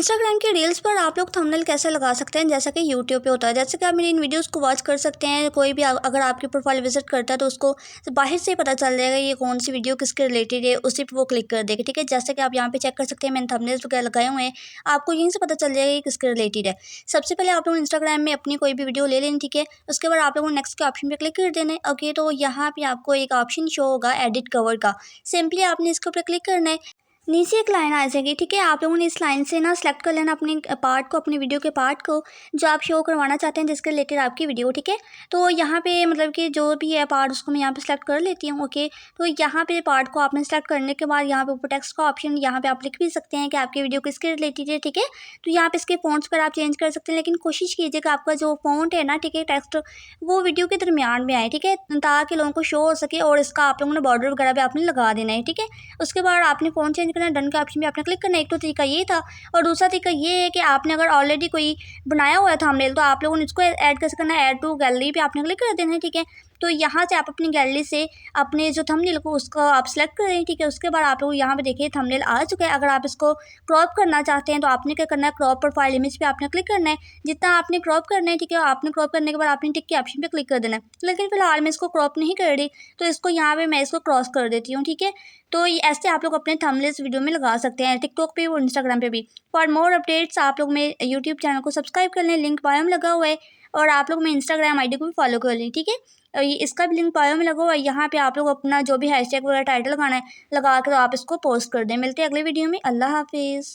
Instagram के reels पर आप लोग थंबनेल कैसे लगा सकते हैं, जैसा कि यूट्यूब पे होता है। जैसे कि आप मेरी इन वीडियोस को वॉच कर सकते हैं। कोई भी अगर आपकी प्रोफाइल विजिट करता है तो उसको बाहर से ही पता चल जाएगा ये कौन सी वीडियो किसके रिलेटेड है, उसी पे वो क्लिक कर देगा। ठीक है, जैसे कि आप यहाँ पे चेक कर सकते हैं, मैंने थंबनेल्स वगैरह लगाए हुए हैं, आपको यहीं से पता चल जाएगा ये किसके रिलेटेड है। सबसे पहले आप लोग इंस्टाग्राम में अपनी कोई भी वीडियो ले लेनी। ठीक है, उसके बाद आप लोगों को नेक्स्ट के ऑप्शन पे क्लिक कर देना है। ओके, तो यहाँ पे आपको एक ऑप्शन शो होगा एडिट कवर का। सिंपली आपने इसके ऊपर क्लिक करना है। नीचे एक लाइन आ जाएगी। ठीक है, आप लोगों ने इस लाइन से ना सेलेक्ट कर लेना अपने पार्ट को, अपनी वीडियो के पार्ट को जो आप शो करवाना चाहते हैं, जिसके रिलेटेड आपकी वीडियो। ठीक है, तो यहाँ पे मतलब कि जो भी है पार्ट उसको मैं यहाँ पे सेलेक्ट कर लेती हूँ। ओके, तो यहाँ पे पार्ट को आपने सेलेक्ट करने के बाद यहाँ पे ऊपर टेक्स्ट का ऑप्शन, यहाँ पे आप लिख भी सकते हैं कि आपकी वीडियो किसके रिलेटेड है। ठीक है, तो यहाँ पे इसके फ़ॉन्ट्स पर आप चेंज कर सकते हैं, लेकिन कोशिश कीजिए कि आपका जो फ़ॉन्ट है ना, ठीक है, टेक्स्ट वो वीडियो के दरमियान में आए। ठीक है, ताकि लोगों को शो हो सके, और इसका आप लोगों ने बॉर्डर वगैरह भी आपने लगा देना है। ठीक है, उसके बाद आपने फ़ोन चेंज करना है, डन के ऑप्शन पे आपने क्लिक करना है। एक तो तरीका ये था, और दूसरा तरीका ये है कि आपने अगर ऑलरेडी कोई बनाया हुआ है थंबनेल, तो आप लोगों ने इसको ऐड कैसे करना है, ऐड टू गैलरी पे आपने क्लिक कर देना है। ठीक है, तो यहाँ से आप अपनी गैलरी से अपने जो थंबनेल को उसको आप सेलेक्ट करें। ठीक है, उसके बाद आप लोग यहाँ पे देखिए थंबनेल आ चुका है। अगर आप इसको क्रॉप करना चाहते हैं तो आपने क्या करना है, क्रॉप प्रोफाइल इमेज पे आपने क्लिक करना है, जितना आपने क्रॉप करना है। ठीक है, आपने क्रॉप करने के बाद आपने टिक के ऑप्शन पे क्लिक कर देना है। लेकिन फिलहाल मैं इसको क्रॉप नहीं कर रही, तो इसको यहाँ पे मैं इसको क्रॉस कर देती हूँ। ठीक है, तो ये ऐसे आप लोग अपने थंबनेल्स वीडियो में लगा सकते हैं, टिकटॉक पे और इंस्टाग्राम पे भी। फॉर मोर अपडेट्स आप लोग मेरे यूट्यूब चैनल को सब्सक्राइब कर लें, लिंक बायो में लगा हुआ है, और आप लोग मेरे इंस्टाग्राम आईडी को भी फॉलो कर लें। ठीक है, इसका भी लिंक बायो में लगा हुआ है। यहाँ पे आप लोग अपना जो भी हैशटैग वगैरह टाइटल लगाना है लगा कर आप इसको पोस्ट कर दें। मिलते हैं अगले वीडियो में। अल्लाह हाफिज़।